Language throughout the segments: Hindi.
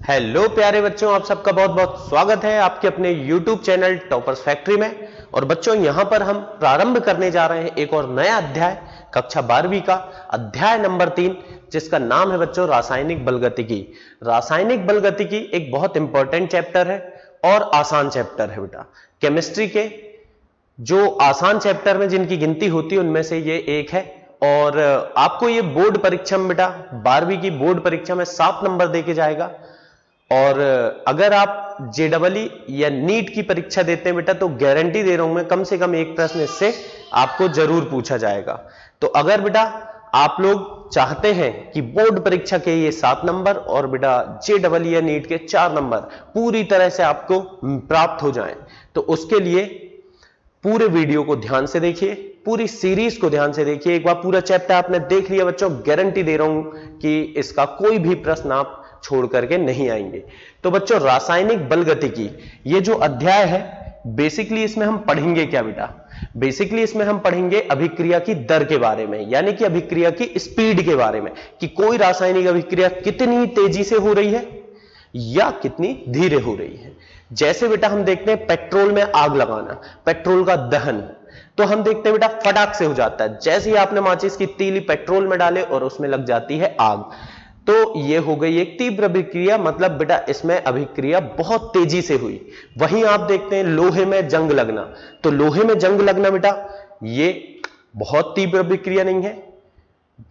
हेलो प्यारे बच्चों, आप सबका बहुत बहुत स्वागत है आपके अपने YouTube चैनल टॉपर्स फैक्ट्री में। और बच्चों यहां पर हम प्रारंभ करने जा रहे हैं एक और नया अध्याय, कक्षा 12वीं का अध्याय नंबर 3, जिसका नाम है बच्चों रासायनिक बलगतिकी। रासायनिक बलगतिकी एक बहुत इंपॉर्टेंट चैप्टर है और आसान चैप्टर है बेटा। केमिस्ट्री के जो आसान चैप्टर में जिनकी गिनती होती है उनमें से ये एक है। और आपको ये बोर्ड परीक्षा में बेटा 12वीं की बोर्ड परीक्षा में 7 नंबर देके जाएगा। और अगर आप जेडबलई या नीट की परीक्षा देते हैं बेटा तो गारंटी दे रहा हूं मैं, कम से कम एक प्रश्न इससे आपको जरूर पूछा जाएगा। तो अगर बेटा आप लोग चाहते हैं कि बोर्ड परीक्षा के ये 7 नंबर और बेटा जेडबलई या नीट के 4 नंबर पूरी तरह से आपको प्राप्त हो जाएं, तो उसके लिए पूरे वीडियो को ध्यान से देखिए, पूरी सीरीज को ध्यान से देखिए। एक बार पूरा चैप्टर आपने देख लिया बच्चों, गारंटी दे रहा हूं कि इसका कोई भी प्रश्न आप छोड़ करके नहीं आएंगे। तो बच्चों रासायनिक बलगतिकी ये जो अध्याय है, बेसिकली इसमें हम पढ़ेंगे क्या बेटा? बेसिकली इसमें हम पढ़ेंगे अभिक्रिया की दर के बारे में, यानी कि अभिक्रिया की स्पीड के बारे में, कि कोई रासायनिक अभिक्रिया कितनी तेजी से हो रही है या कितनी धीरे हो रही है। जैसे बेटा हम देखते हैं पेट्रोल में आग लगाना, पेट्रोल का दहन, तो हम देखते हैं बेटा फटाक से हो जाता है। जैसे ही आपने माचिस की तीली पेट्रोल में डाले और उसमें लग जाती है आग, तो ये हो गई एक तीव्र अभिक्रिया, मतलब बेटा इसमें अभिक्रिया बहुत तेजी से हुई। वहीं आप देखते हैं लोहे में जंग लगना, तो लोहे में जंग लगना बेटा ये बहुत तीव्र अभिक्रिया नहीं है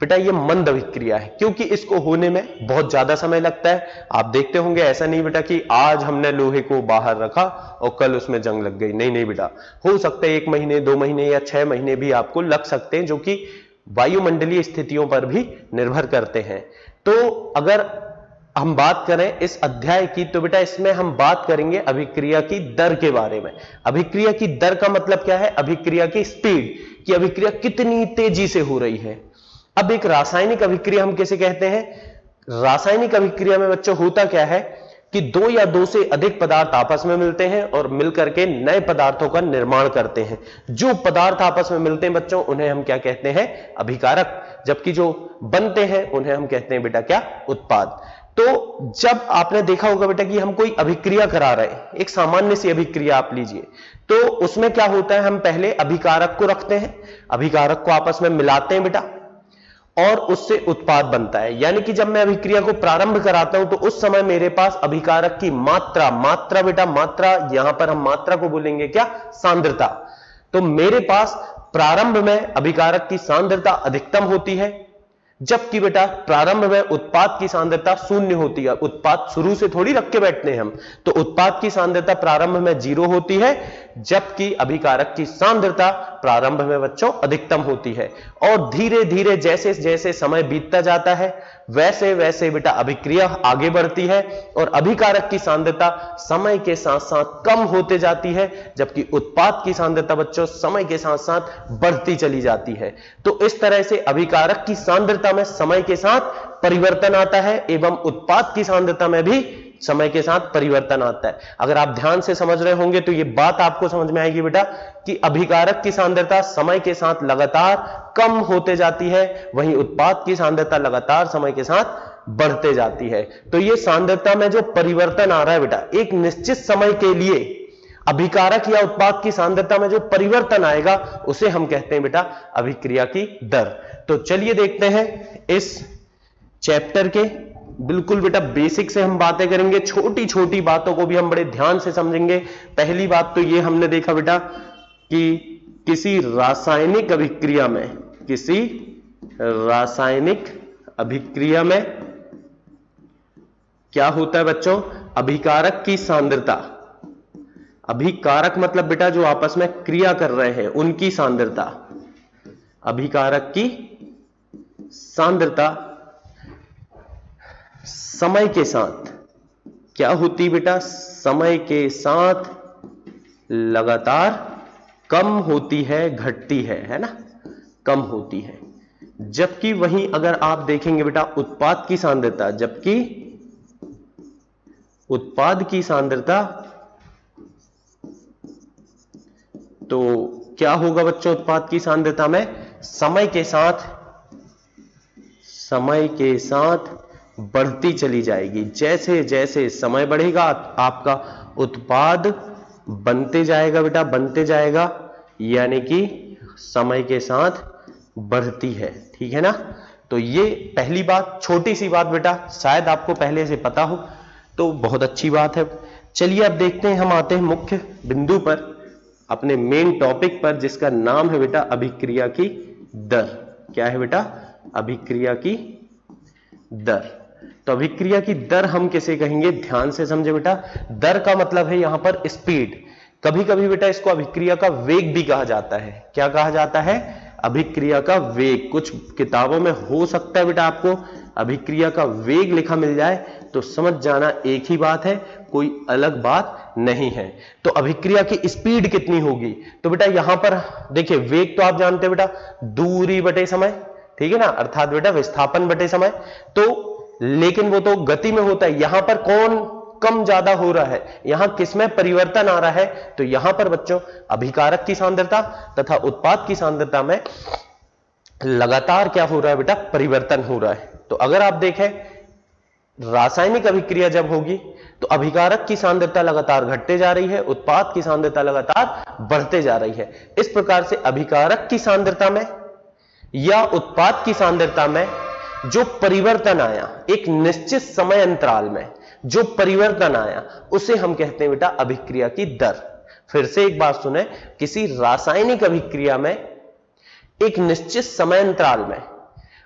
बेटा, ये मंद अभिक्रिया है, क्योंकि इसको होने में बहुत ज्यादा समय लगता है। आप देखते होंगे ऐसा नहीं बेटा कि आज हमने लोहे को बाहर रखा और कल उसमें जंग लग गई, नहीं नहीं बेटा, हो सकता है 1 महीने 2 महीने या 6 महीने भी आपको लग सकते हैं, जो कि वायुमंडलीय स्थितियों पर भी निर्भर करते हैं। तो अगर हम बात करें इस अध्याय की, तो बेटा इसमें हम बात करेंगे अभिक्रिया की दर के बारे में। अभिक्रिया की दर का मतलब क्या है? अभिक्रिया की स्पीड, कि अभिक्रिया कितनी तेजी से हो रही है। अब एक रासायनिक अभिक्रिया हम कैसे कहते हैं? रासायनिक अभिक्रिया में बच्चों होता क्या है कि 2 या 2 से अधिक पदार्थ आपस में मिलते हैं और मिलकर के नए पदार्थों का निर्माण करते हैं। जो पदार्थ आपस में मिलते हैं बच्चों उन्हें हम क्या कहते हैं? अभिकारक। जबकि जो बनते हैं उन्हें हम कहते हैं बेटा क्या? उत्पाद। तो जब आपने देखा होगा बेटा कि हम कोई अभिक्रिया करा रहे हैं, एक सामान्य सी अभिक्रिया आप लीजिए, तो उसमें क्या होता है, हम पहले अभिकारक को रखते हैं, अभिकारक को आपस में मिलाते हैं बेटा, और उससे उत्पाद बनता है। यानी कि जब मैं अभिक्रिया को प्रारंभ कराता हूं तो उस समय मेरे पास अभिकारक की मात्रा, मात्रा बेटा मात्रा, यहां पर हम मात्रा को बोलेंगे क्या? सांद्रता। तो मेरे पास प्रारंभ में अभिकारक की सांद्रता अधिकतम होती है, जबकि बेटा प्रारंभ में उत्पाद की सांद्रता 0 होती है। उत्पाद शुरू से थोड़ी रख के बैठते हैं हम, तो उत्पाद की सांद्रता प्रारंभ में 0 होती है, जबकि अभिकारक की सांद्रता प्रारंभ में बच्चों अधिकतम होती है। और धीरे धीरे जैसे जैसे समय बीतता जाता है वैसे वैसे बेटा अभिक्रिया आगे बढ़ती है और अभिकारक की सांद्रता समय के साथ साथ कम होते जाती है, जबकि उत्पाद की सांद्रता बच्चों समय के साथ साथ बढ़ती चली जाती है। तो इस तरह से अभिकारक की सांद्रता में समय के साथ परिवर्तन आता है एवं उत्पाद की सांद्रता में भी समय के साथ परिवर्तन आता है। अगर आप ध्यान से समझ रहे होंगे तो यह बात आपको समझ में आएगी बेटा कि अभिकारक की सांद्रता समय के साथ लगातार कम होते जाती है, वहीं उत्पाद की सांद्रता लगातार समय के साथ बढ़ते जाती है। तो यह सांद्रता में जो परिवर्तन आ रहा है बेटा, एक निश्चित समय के लिए अभिकारक या उत्पाद की सांद्रता में जो परिवर्तन आएगा उसे हम कहते हैं बेटा अभिक्रिया की दर। तो चलिए देखते हैं इस चैप्टर के बिल्कुल बेटा बेसिक से हम बातें करेंगे, छोटी छोटी बातों को भी हम बड़े ध्यान से समझेंगे। पहली बात तो ये हमने देखा बेटा कि किसी रासायनिक अभिक्रिया में, किसी रासायनिक अभिक्रिया में क्या होता है बच्चों? अभिकारक की सांद्रता, अभिकारक मतलब बेटा जो आपस में क्रिया कर रहे हैं उनकी सांद्रता, अभिकारक की सांद्रता समय के साथ क्या होती बेटा? समय के साथ लगातार कम होती है, घटती है ना, कम होती है। जबकि वहीं अगर आप देखेंगे बेटा उत्पाद की सांद्रता, जबकि उत्पाद की सांद्रता, तो क्या होगा बच्चों? उत्पाद की सांद्रता में समय के साथ बढ़ती चली जाएगी। जैसे जैसे समय बढ़ेगा आपका उत्पाद बनते जाएगा बेटा, बनते जाएगा, यानी कि समय के साथ बढ़ती है। ठीक है ना। तो ये पहली बात, छोटी सी बात बेटा, शायद आपको पहले से पता हो तो बहुत अच्छी बात है। चलिए अब देखते हैं, हम आते हैं मुख्य बिंदु पर, अपने मेन टॉपिक पर, जिसका नाम है बेटा अभिक्रिया की दर। क्या है बेटा? अभिक्रिया की दर। तो अभिक्रिया की दर हम किसे कहेंगे? ध्यान से समझे बेटा। दर का मतलब है यहां पर स्पीड। कभी कभी बेटा इसको अभिक्रिया का वेग भी कहा जाता है। क्या कहा जाता है? अभिक्रिया का वेग। कुछ किताबों में हो सकता है बेटा आपको अभिक्रिया का वेग लिखा मिल जाए, तो समझ जाना एक ही बात है, कोई अलग बात नहीं है। तो अभिक्रिया की स्पीड कितनी होगी? तो बेटा यहां पर देखिए, वेग तो आप जानते हैं बेटा, दूरी बटे समय, ठीक है ना, अर्थात बेटा विस्थापन बटे समय। तो लेकिन वो तो गति में होता है, यहां पर कौन कम ज्यादा हो रहा है, यहां किसमें परिवर्तन आ रहा है? तो यहां पर बच्चों अभिकारक की सांद्रता तथा उत्पाद की सांद्रता में लगातार क्या हो रहा है बेटा? परिवर्तन हो रहा है। तो अगर आप देखें, रासायनिक अभिक्रिया जब होगी तो अभिकारक की सांद्रता लगातार घटते जा रही है, उत्पाद की सांद्रता लगातार बढ़ते जा रही है। इस प्रकार से अभिकारक की सांद्रता में या उत्पाद की सांद्रता में जो परिवर्तन आया, एक निश्चित समय अंतराल में जो परिवर्तन आया, उसे हम कहते हैं बेटा अभिक्रिया की दर। फिर से एक बात सुने, किसी रासायनिक अभिक्रिया में एक निश्चित समय अंतराल में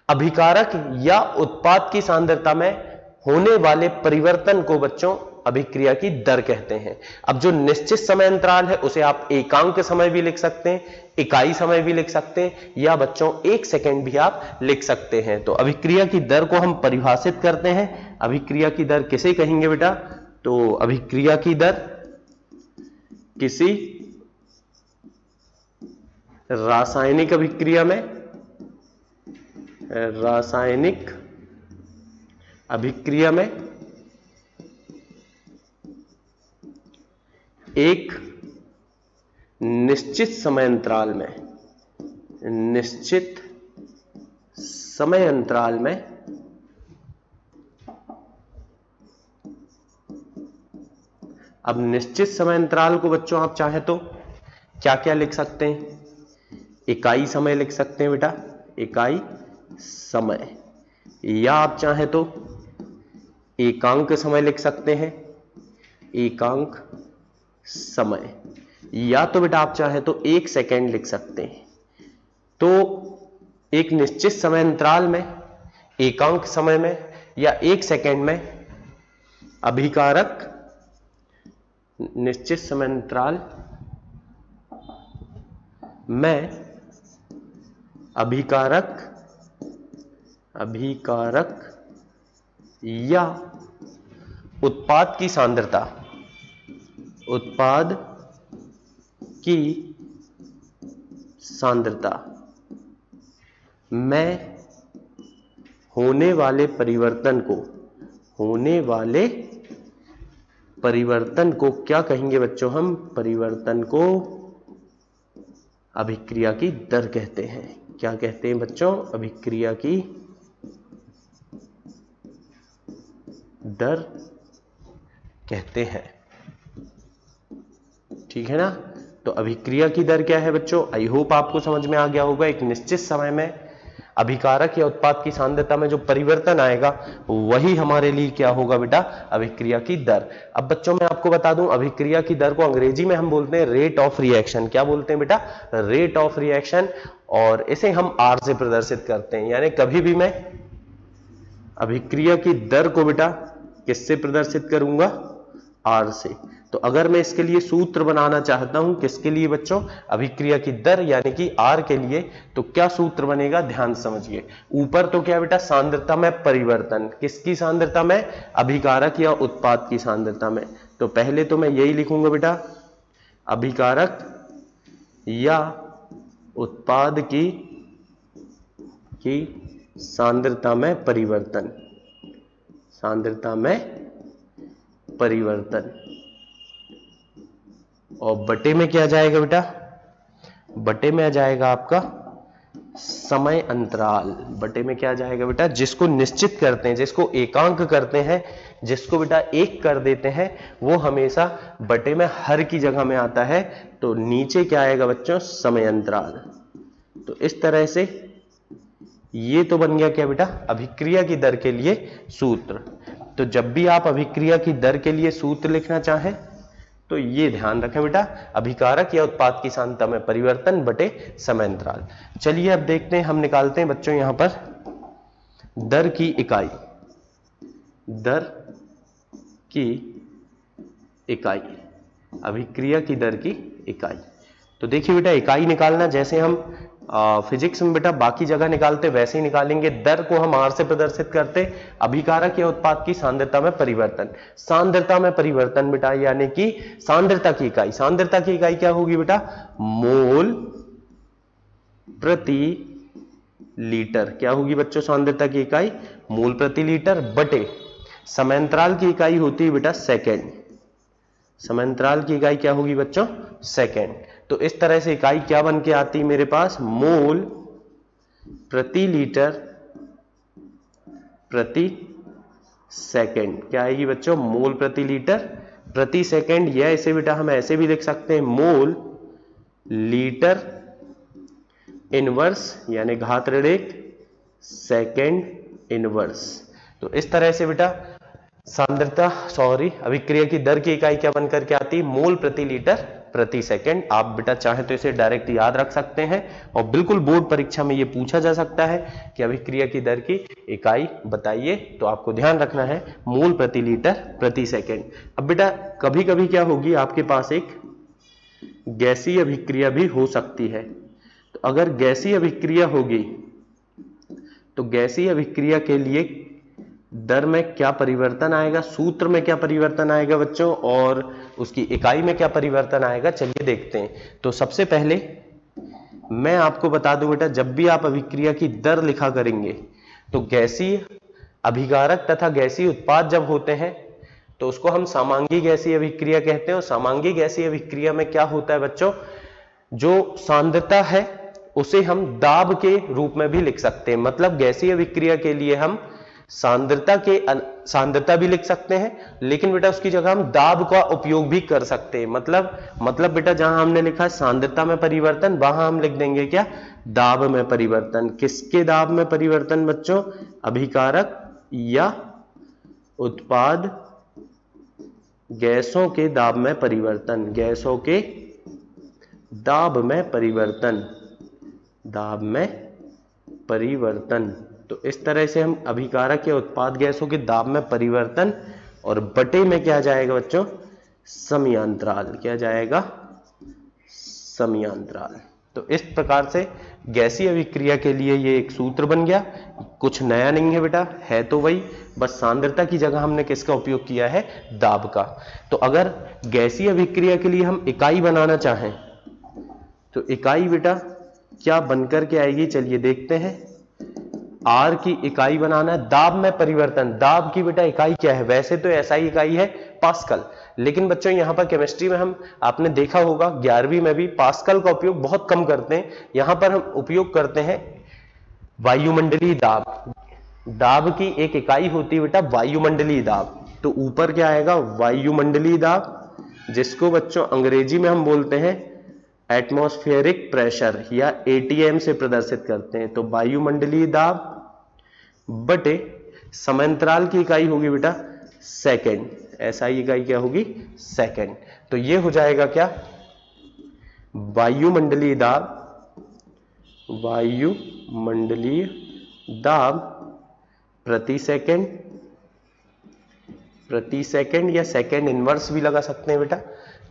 अभिकारक या उत्पाद की सांद्रता में होने वाले परिवर्तन को बच्चों अभिक्रिया की दर कहते हैं। अब जो निश्चित समय अंतराल है उसे आप एकांक समय भी लिख सकते हैं, इकाई समय भी लिख सकते हैं, या बच्चों 1 सेकेंड भी आप लिख सकते हैं। तो अभिक्रिया की दर को हम परिभाषित करते हैं। अभिक्रिया की दर किसे कहेंगे बेटा? तो अभिक्रिया की दर किसी रासायनिक अभिक्रिया में, रासायनिक अभिक्रिया में एक निश्चित समय अंतराल में, निश्चित समय अंतराल में अब निश्चित समय अंतराल को बच्चों आप चाहे तो क्या क्या लिख सकते हैं? इकाई समय लिख सकते हैं बेटा, इकाई समय, या आप चाहे तो एकांक समय लिख सकते हैं, एकांक समय, या तो बेटा आप चाहे तो 1 सेकेंड लिख सकते हैं। तो एक निश्चित समय अंतराल में, एकांक समय में या 1 सेकेंड में अभिकारक, निश्चित समय अंतराल में अभिकारक या उत्पाद की सांद्रता, उत्पाद की सांद्रता में होने वाले परिवर्तन को, होने वाले परिवर्तन को क्या कहेंगे बच्चों? हम परिवर्तन को अभिक्रिया की दर कहते हैं। क्या कहते हैं बच्चों? अभिक्रिया की दर कहते हैं। ठीक है ना। तो अभिक्रिया की दर क्या है बच्चों? आई होप आपको समझ में आ गया होगा। एक निश्चित समय में अभिकारक या उत्पाद की सांद्रता में जो परिवर्तन आएगा वही हमारे लिए क्या होगा बेटा? अभिक्रिया की दर। अब बच्चों मैं आपको बता दूं, अभिक्रिया की दर को अंग्रेजी में हम बोलते हैं रेट ऑफ रिएक्शन। क्या बोलते हैं बेटा? Rate of reaction. और इसे हम आर से प्रदर्शित करते हैं, यानी कभी भी मैं अभिक्रिया की दर को बेटा किससे प्रदर्शित करूंगा? आर से। तो अगर मैं इसके लिए सूत्र बनाना चाहता हूं, किसके लिए बच्चों? अभिक्रिया की दर यानी कि आर के लिए, तो क्या सूत्र बनेगा? ध्यान समझिए। ऊपर तो क्या बेटा? सांद्रता में परिवर्तन। किसकी सांद्रता में? अभिकारक या उत्पाद की सांद्रता में। तो पहले तो मैं यही लिखूंगा बेटा, अभिकारक या उत्पाद की सांद्रता में परिवर्तन, सांद्रता में परिवर्तन। और बटे में क्या जाएगा बेटा? बटे में आ जाएगा आपका समय अंतराल बटे में क्या जाएगा बेटा, जिसको निश्चित करते हैं, जिसको एकांक करते हैं, जिसको बेटा एक कर देते हैं, वो हमेशा बटे में हर की जगह में आता है। तो नीचे क्या आएगा बच्चों, समय अंतराल। तो इस तरह से ये तो बन गया क्या बेटा, अभिक्रिया की दर के लिए सूत्र। तो जब भी आप अभिक्रिया की दर के लिए सूत्र लिखना चाहें तो ये ध्यान रखें बेटा, अभिकारक या उत्पाद की सांद्रता में परिवर्तन बटे समय अंतराल। चलिए अब देखते हैं, हम निकालते हैं बच्चों यहां पर दर की इकाई, दर की इकाई, अभिक्रिया की दर की इकाई। तो देखिए बेटा, इकाई निकालना जैसे हम फिजिक्स में बेटा बाकी जगह निकालते वैसे ही निकालेंगे। दर को हम आर से प्रदर्शित करते, अभिकारक या उत्पाद की सांद्रता में परिवर्तन। सांद्रता में परिवर्तन बेटा यानी कि सांद्रता की इकाई, सांद्रता की इकाई क्या होगी बेटा, मोल प्रति लीटर। क्या होगी बच्चों सांद्रता की इकाई, मोल प्रति लीटर बटे समांतराल की इकाई होती है बेटा सेकेंड। समांतराल की इकाई क्या होगी बच्चों, सेकेंड। तो इस तरह से इकाई क्या बन के आती है मेरे पास, मोल प्रति लीटर प्रति सेकेंड। क्या आएगी बच्चों, मोल प्रति लीटर प्रति सेकेंड, या इसे बेटा हम ऐसे भी लिख सकते हैं, मोल लीटर इनवर्स यानी घात ऋण 1 सेकेंड इनवर्स। तो इस तरह से बेटा सांद्रता अभिक्रिया की दर की इकाई क्या बनकर के आती है, मोल प्रति लीटर प्रति सेकंड। आप बेटा चाहे तो इसे डायरेक्ट याद रख सकते हैं और बिल्कुल बोर्ड परीक्षा में ये पूछा जा सकता है कि अभिक्रिया की दर की इकाई बताइए, तो आपको ध्यान रखना है मोल प्रति लीटर प्रति सेकंड। अब बेटा कभी कभी क्या होगी, आपके पास एक गैसीय अभिक्रिया भी हो सकती है। तो अगर गैसीय अभिक्रिया होगी तो गैसीय अभिक्रिया के लिए दर में क्या परिवर्तन आएगा, सूत्र में क्या परिवर्तन आएगा बच्चों, और उसकी इकाई में क्या परिवर्तन आएगा, चलिए देखते हैं। तो सबसे पहले मैं आपको बता दूं बेटा, जब भी आप अभिक्रिया की दर लिखा करेंगे तो गैसीय अभिकारक तथा गैसीय उत्पाद जब होते हैं तो उसको हम समांगी गैसीय अभिक्रिया कहते हैं। और समांगी गैसीय अभिक्रिया में क्या होता है बच्चों, जो सांद्रता है उसे हम दाब के रूप में भी लिख सकते हैं। मतलब गैसीय अभिक्रिया के लिए हम सांद्रता भी लिख सकते हैं, लेकिन बेटा उसकी जगह हम दाब का उपयोग भी कर सकते हैं। मतलब बेटा जहां हमने लिखा सांद्रता में परिवर्तन, वहां हम लिख देंगे क्या, दाब में परिवर्तन। किसके दाब में परिवर्तन बच्चों, अभिकारक या उत्पाद गैसों के दाब में परिवर्तन, गैसों के दाब में परिवर्तन, दाब में परिवर्तन। तो इस तरह से हम अभिकारक या उत्पाद गैसों के दाब में परिवर्तन और बटे में क्या जाएगा बच्चों, समयांतराल। क्या जाएगा, समयांतराल। तो इस प्रकार से गैसीय अभिक्रिया के लिए ये एक सूत्र बन गया। कुछ नया नहीं है बेटा, है तो वही, बस सांद्रता की जगह हमने किसका उपयोग किया है, दाब का। तो अगर गैसीय अभिक्रिया के लिए हम इकाई बनाना चाहें तो इकाई बेटा क्या बनकर के आएगी, चलिए देखते हैं। आर की इकाई बनाना है, दाब में परिवर्तन। दाब की बेटा इकाई क्या है, वैसे तो एसआई इकाई है पास्कल, लेकिन बच्चों यहां पर केमिस्ट्री में हम आपने देखा होगा 11वीं में भी पास्कल का उपयोग बहुत कम करते हैं। यहां पर हम उपयोग करते हैं वायुमंडलीय दाब। दाब की एक इकाई होती है बेटा वायुमंडलीय दाब। तो ऊपर क्या आएगा, वायुमंडलीय दाब, जिसको बच्चों अंग्रेजी में हम बोलते हैं एटमॉस्फेरिक प्रेशर या एटीएम से प्रदर्शित करते हैं। तो वायुमंडलीय दाब बटे समांतराल की इकाई होगी बेटा सेकेंड। एसआई इकाई क्या होगी, सेकेंड। तो ये हो जाएगा क्या, वायुमंडलीय दाब, वायुमंडलीय दाब प्रति सेकेंड, प्रति सेकेंड या सेकेंड इनवर्स भी लगा सकते हैं बेटा।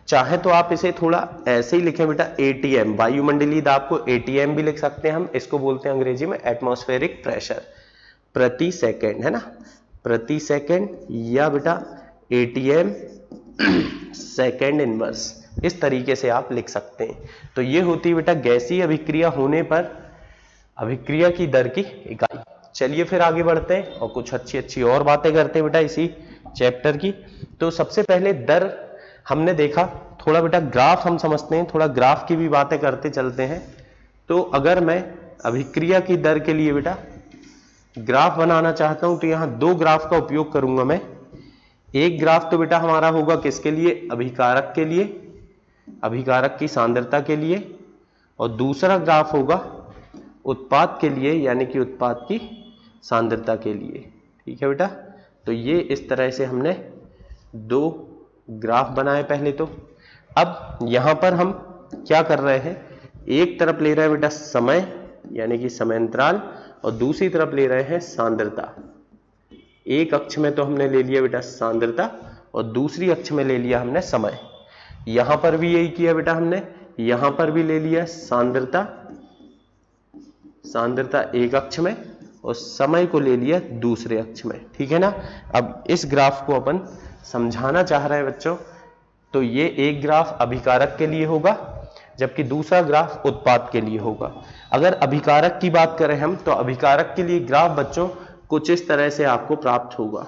चाहे तो आप इसे थोड़ा ऐसे ही लिखें बेटा, एटीएम, वायुमंडलीय दाब को एटीएम भी लिख सकते हैं हम, इसको बोलते हैं अंग्रेजी में एटमॉस्फेरिक प्रेशर प्रति सेकेंड, है ना, प्रति सेकेंड, या बेटा एटीएम सेकेंड इनवर्स, इस तरीके से आप लिख सकते हैं। तो ये होती है बेटा गैसीय अभिक्रिया होने पर अभिक्रिया की दर की इकाई। चलिए फिर आगे बढ़ते हैं और कुछ अच्छी अच्छी और बातें करते हैं बेटा इसी चैप्टर की। तो सबसे पहले दर हमने देखा, थोड़ा बेटा ग्राफ हम समझते हैं, थोड़ा ग्राफ की भी बातें करते चलते हैं। तो अगर मैं अभिक्रिया की दर के लिए बेटा ग्राफ बनाना चाहता हूं तो यहां दो ग्राफ का उपयोग करूंगा मैं। एक ग्राफ तो बेटा हमारा होगा किसके लिए, अभिकारक के लिए, अभिकारक की सांद्रता के लिए, और दूसरा ग्राफ होगा उत्पाद के लिए, यानी कि उत्पाद की सांद्रता के लिए। ठीक है बेटा, तो ये इस तरह से हमने दो ग्राफ बनाए पहले तो। अब यहां पर हम क्या कर रहे हैं, एक तरफ ले रहे हैं बेटा समय यानी कि समय अंतराल, और दूसरी तरफ ले रहे हैं सांद्रता। एक अक्ष में तो हमने ले लिया बेटा सांद्रता और दूसरी अक्ष में ले लिया हमने समय। यहां पर भी यही किया बेटा हमने, यहां पर भी ले लिया सांद्रता, सांद्रता एक अक्ष में और समय को ले लिया दूसरे अक्ष में। ठीक है ना। अब इस ग्राफ को अपन समझाना चाह रहे हैं बच्चों, तो ये एक ग्राफ अभिकारक के लिए होगा जबकि दूसरा ग्राफ उत्पाद के लिए होगा। अगर अभिकारक की बात करें हम तो अभिकारक के लिए ग्राफ बच्चों कुछ इस तरह से आपको प्राप्त होगा,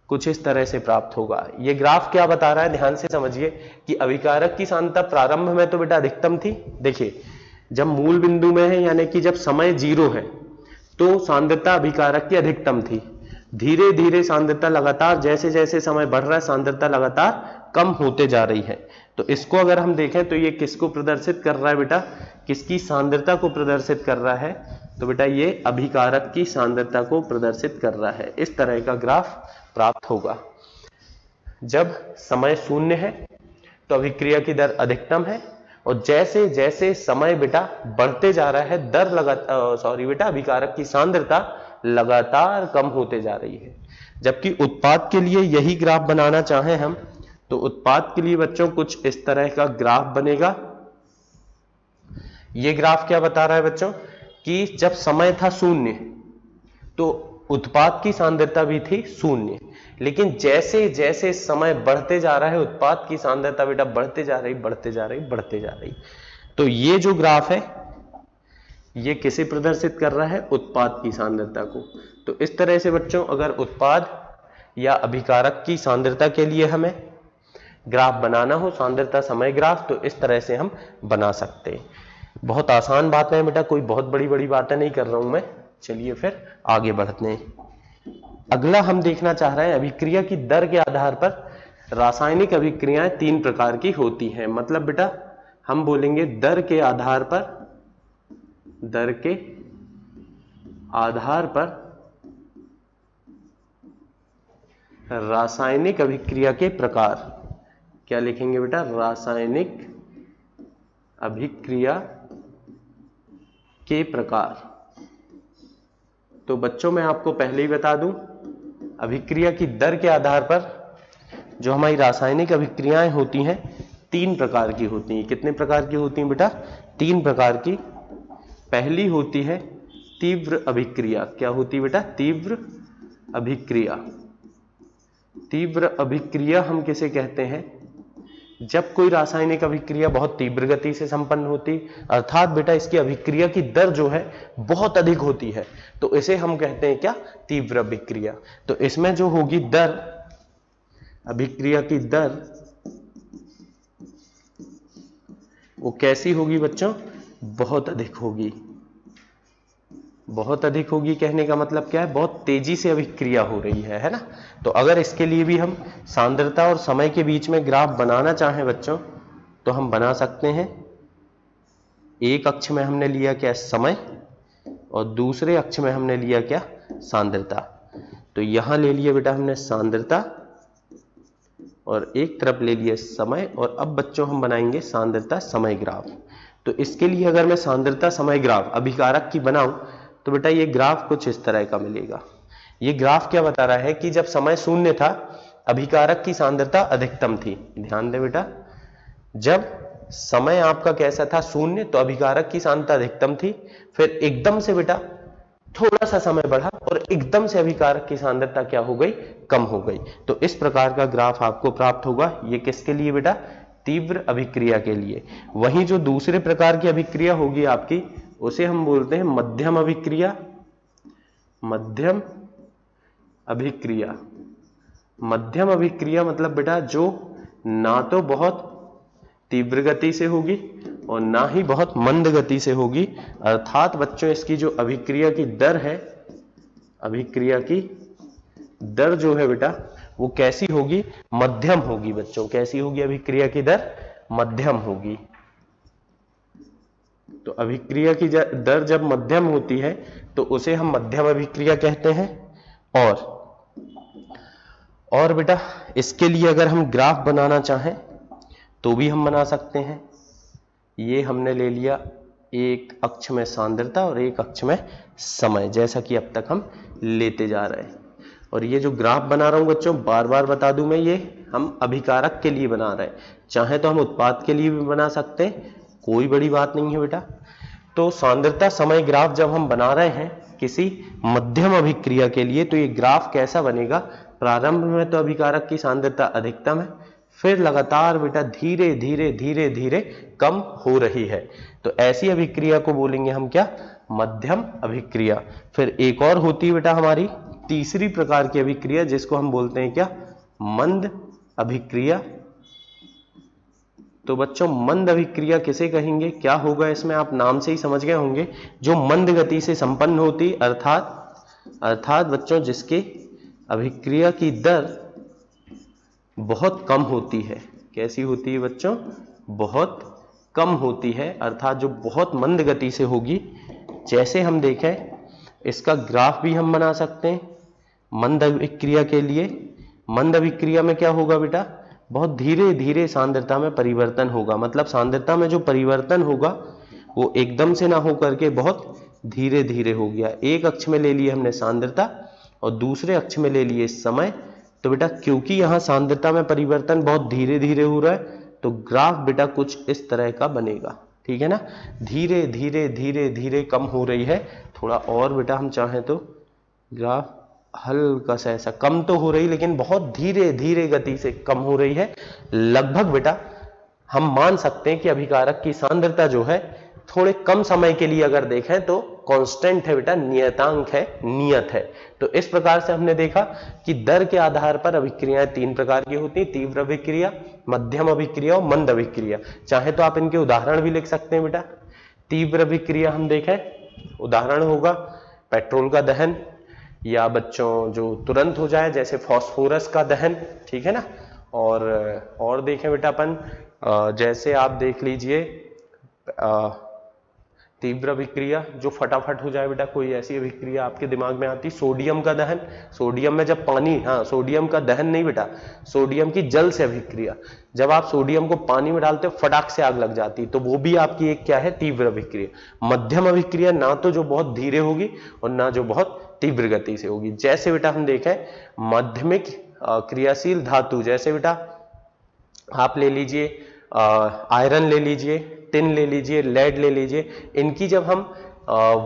कुछ इस तरह से प्राप्त होगा। ये ग्राफ क्या बता रहा है, ध्यान से समझिए कि अभिकारक की सांद्रता प्रारंभ में तो बेटा अधिकतम थी। देखिए जब मूल बिंदु में है यानी कि जब समय 0 है तो सांद्रता अभिकारक की अधिकतम थी। धीरे धीरे सांद्रता लगातार, जैसे जैसे समय बढ़ रहा है सांद्रता लगातार कम होते जा रही है। तो इसको अगर हम देखें तो ये किसको प्रदर्शित कर रहा है बेटा, किसकी सांद्रता को प्रदर्शित कर रहा है, तो बेटा ये अभिकारक की सांद्रता को प्रदर्शित कर रहा है। इस तरह का ग्राफ प्राप्त होगा। जब समय 0 है तो अभिक्रिया की दर अधिकतम है, और जैसे जैसे समय बेटा बढ़ते जा रहा है दर बेटा अभिकारक की सांद्रता लगातार कम होते जा रही है। जबकि उत्पाद के लिए यही ग्राफ बनाना चाहें हम तो उत्पाद के लिए बच्चों कुछ इस तरह का ग्राफ बनेगा। यह ग्राफ क्या बता रहा है बच्चों कि जब समय था 0 तो उत्पाद की सांद्रता भी थी 0, लेकिन जैसे जैसे समय बढ़ते जा रहा है उत्पाद की सांद्रता बेटा बढ़ते जा रही, बढ़ते जा रही, बढ़ते जा रही। तो ये जो ग्राफ है ये किसे प्रदर्शित कर रहा है, उत्पाद की सांद्रता को। तो इस तरह से बच्चों अगर उत्पाद या अभिकारक की सांद्रता के लिए हमें ग्राफ बनाना हो, सांद्रता समय ग्राफ, तो इस तरह से हम बना सकते हैं। बहुत आसान बातें हैं बेटा, कोई बहुत बड़ी बड़ी बातें नहीं कर रहा हूं मैं। चलिए फिर आगे बढ़ते हैं। अगला हम देखना चाह रहे हैं अभिक्रिया की दर के आधार पर रासायनिक अभिक्रियाएं 3 प्रकार की होती हैं। मतलब बेटा हम बोलेंगे दर के आधार पर, दर के आधार पर रासायनिक अभिक्रिया के प्रकार। क्या लिखेंगे बेटा, रासायनिक अभिक्रिया के प्रकार। तो बच्चों मैं आपको पहले ही बता दूं, अभिक्रिया की दर के आधार पर जो हमारी रासायनिक अभिक्रियाएं होती हैं 3 प्रकार की होती हैं। कितने प्रकार की होती हैं बेटा, 3 प्रकार की। पहली होती है तीव्र अभिक्रिया। क्या होती है बेटा, तीव्र अभिक्रिया। तीव्र अभिक्रिया हम किसे कहते हैं, जब कोई रासायनिक अभिक्रिया बहुत तीव्र गति से संपन्न होती, अर्थात बेटा इसकी अभिक्रिया की दर जो है बहुत अधिक होती है, तो इसे हम कहते हैं क्या, तीव्र अभिक्रिया। तो इसमें जो होगी दर, अभिक्रिया की दर वो कैसी होगी बच्चों, बहुत अधिक होगी। बहुत अधिक होगी कहने का मतलब क्या है, बहुत तेजी से अभिक्रिया हो रही है ना। तो अगर इसके लिए भी हम सांद्रता और समय के बीच में ग्राफ बनाना चाहें बच्चों तो हम बना सकते हैं। एक अक्ष में हमने लिया क्या, समय, और दूसरे अक्ष में हमने लिया क्या, सांद्रता। तो यहां ले लिया बेटा हमने सांद्रता और एक तरफ ले लिया समय, और अब बच्चों हम बनाएंगे सांद्रता समय ग्राफ। तो इसके लिए अगर मैं सांद्रता समय ग्राफ अभिकारक की बनाऊं तो बेटा ये ग्राफ कुछ इस तरह का मिलेगा। ये ग्राफ क्या बता रहा है कि जब समय 0 था अभिकारक की सांद्रता अधिकतम थी। ध्यान दे बेटा, जब समय आपका कैसा था 0 तो अभिकारक की सांद्रता अधिकतम थी, फिर एकदम से बेटा थोड़ा सा समय बढ़ा और एकदम से अभिकारक की सांद्रता क्या हो गई, कम हो गई। तो इस प्रकार का ग्राफ आपको प्राप्त होगा। ये किसके लिए बेटा, तीव्र अभिक्रिया के लिए। वहीं जो दूसरे प्रकार की अभिक्रिया होगी आपकी उसे हम बोलते हैं मध्यम अभिक्रिया। मध्यम अभिक्रिया, मध्यम अभिक्रिया मतलब बेटा जो ना तो बहुत तीव्र गति से होगी और ना ही बहुत मंद गति से होगी। अर्थात बच्चों इसकी जो अभिक्रिया की दर है, अभिक्रिया की दर जो है बेटा वो कैसी होगी? मध्यम होगी बच्चों। कैसी होगी अभिक्रिया की दर? मध्यम होगी। तो अभिक्रिया की दर जब मध्यम होती है तो उसे हम मध्यम अभिक्रिया कहते हैं। और बेटा इसके लिए अगर हम ग्राफ बनाना चाहें तो भी हम बना सकते हैं। ये हमने ले लिया एक अक्ष में सांद्रता और एक अक्ष में समय, जैसा कि अब तक हम लेते जा रहे हैं। और ये जो ग्राफ बना रहा हूं बच्चों, बार बार बता दूं मैं, ये हम अभिकारक के लिए बना रहे हैं। चाहे तो हम उत्पाद के लिए भी बना सकते हैं, कोई बड़ी बात नहीं है बेटा। तो सांद्रता समय ग्राफ जब हम बना रहे हैं किसी मध्यम अभिक्रिया के लिए, तो ये ग्राफ कैसा बनेगा? प्रारंभ में तो अभिकारक की सांद्रता अधिकतम है, फिर लगातार बेटा धीरे धीरे धीरे धीरे कम हो रही है। तो ऐसी अभिक्रिया को बोलेंगे हम क्या? मध्यम अभिक्रिया। फिर एक और होती है बेटा हमारी तीसरी प्रकार की अभिक्रिया, जिसको हम बोलते हैं क्या? मंद अभिक्रिया। तो बच्चों मंद अभिक्रिया किसे कहेंगे? क्या होगा इसमें? आप नाम से ही समझ गए होंगे, जो मंद गति से संपन्न होती, अर्थात बच्चों जिसके अभिक्रिया की दर बहुत कम होती है। कैसी होती है बच्चों? बहुत कम होती है, अर्थात जो बहुत मंद गति से होगी। जैसे हम देखें, इसका ग्राफ भी हम बना सकते हैं मंद अभिक्रिया के लिए। मंद अभिक्रिया में क्या होगा बेटा? बहुत धीरे धीरे सांद्रता में परिवर्तन होगा। मतलब सांद्रता में जो परिवर्तन होगा वो एकदम से ना हो करके बहुत धीरे धीरे हो गया। एक अक्ष में ले लिए हमने सांद्रता और दूसरे अक्ष में ले लिए समय। तो बेटा क्योंकि यहां सांद्रता में परिवर्तन बहुत धीरे धीरे हो रहा है, तो ग्राफ बेटा कुछ इस तरह का बनेगा। ठीक है ना? धीरे धीरे धीरे धीरे कम हो रही है। थोड़ा और बेटा हम चाहें तो ग्राफ हल्का सा ऐसा कम तो हो रही, लेकिन बहुत धीरे धीरे गति से कम हो रही है। लगभग बेटा हम मान सकते हैं कि अभिकारक की सांद्रता जो है थोड़े कम समय के लिए अगर देखें तो कांस्टेंट है बेटा, नियतांक है, नियत है। तो इस प्रकार से हमने देखा कि दर के आधार पर अभिक्रियाएं तीन प्रकार की होती हैं: तीव्र अभिक्रिया, मध्यम अभिक्रिया और मंद अभिक्रिया। चाहे तो आप इनके उदाहरण भी लिख सकते हैं बेटा। तीव्र अभिक्रिया हम देखें, उदाहरण होगा पेट्रोल का दहन, या बच्चों जो तुरंत हो जाए जैसे फास्फोरस का दहन। ठीक है ना? और देखें बेटा अपन, जैसे आप देख लीजिए तीव्र अभिक्रिया जो फटाफट हो जाए बेटा, कोई ऐसी अभिक्रिया आपके दिमाग में आती? सोडियम का दहन। सोडियम में जब पानी, सोडियम का दहन नहीं बेटा, सोडियम की जल से अभिक्रिया। जब आप सोडियम को पानी में डालते हो फटाक से आग लग जाती, तो वो भी आपकी एक क्या है? तीव्र अभिक्रिया। मध्यम अभिक्रिया ना तो जो बहुत धीरे होगी और ना जो बहुत तीव्र गति से होगी। जैसे बेटा हम देखें माध्यमिक क्रियाशील धातु, जैसे बेटा आप ले लीजिए आयरन ले लीजिए, टिन ले लीजिए, लेड ले लीजिए। इनकी जब हम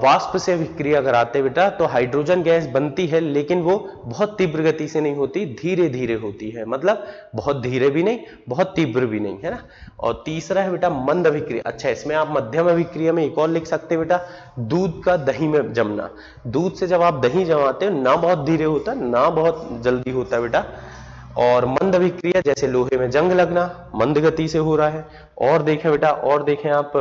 वाष्प से अभिक्रिया कराते बेटा तो हाइड्रोजन गैस बनती है, लेकिन वो बहुत तीव्र गति से नहीं होती, धीरे धीरे होती है। मतलब बहुत धीरे भी नहीं, बहुत तीव्र भी नहीं, है ना? और तीसरा है बेटा मंद अभिक्रिया। अच्छा, इसमें आप मध्यम अभिक्रिया में एक और लिख सकते हैं बेटा, दूध का दही में जमना। दूध से जब आप दही जमाते हो, ना बहुत धीरे होता ना बहुत जल्दी होता बेटा। और मंद अभिक्रिया जैसे लोहे में जंग लगना, मंद गति से हो रहा है। और देखें बेटा, और देखें आप,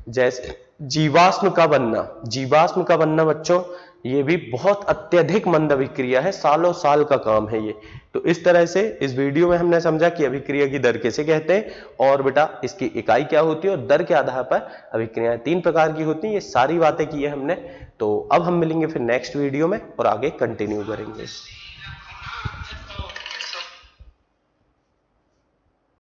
जैसे जीवाश्म का बनना। जीवाश्म का बनना बच्चों ये भी बहुत अत्यधिक मंद अभिक्रिया है, सालों साल का काम है ये। तो इस तरह से इस वीडियो में हमने समझा कि अभिक्रिया की दर किसे कहते हैं और बेटा इसकी इकाई क्या होती है, और दर के आधार पर अभिक्रियाएं तीन प्रकार की होती हैं। ये सारी बातें की है हमने। तो अब हम मिलेंगे फिर नेक्स्ट वीडियो में और आगे कंटिन्यू करेंगे।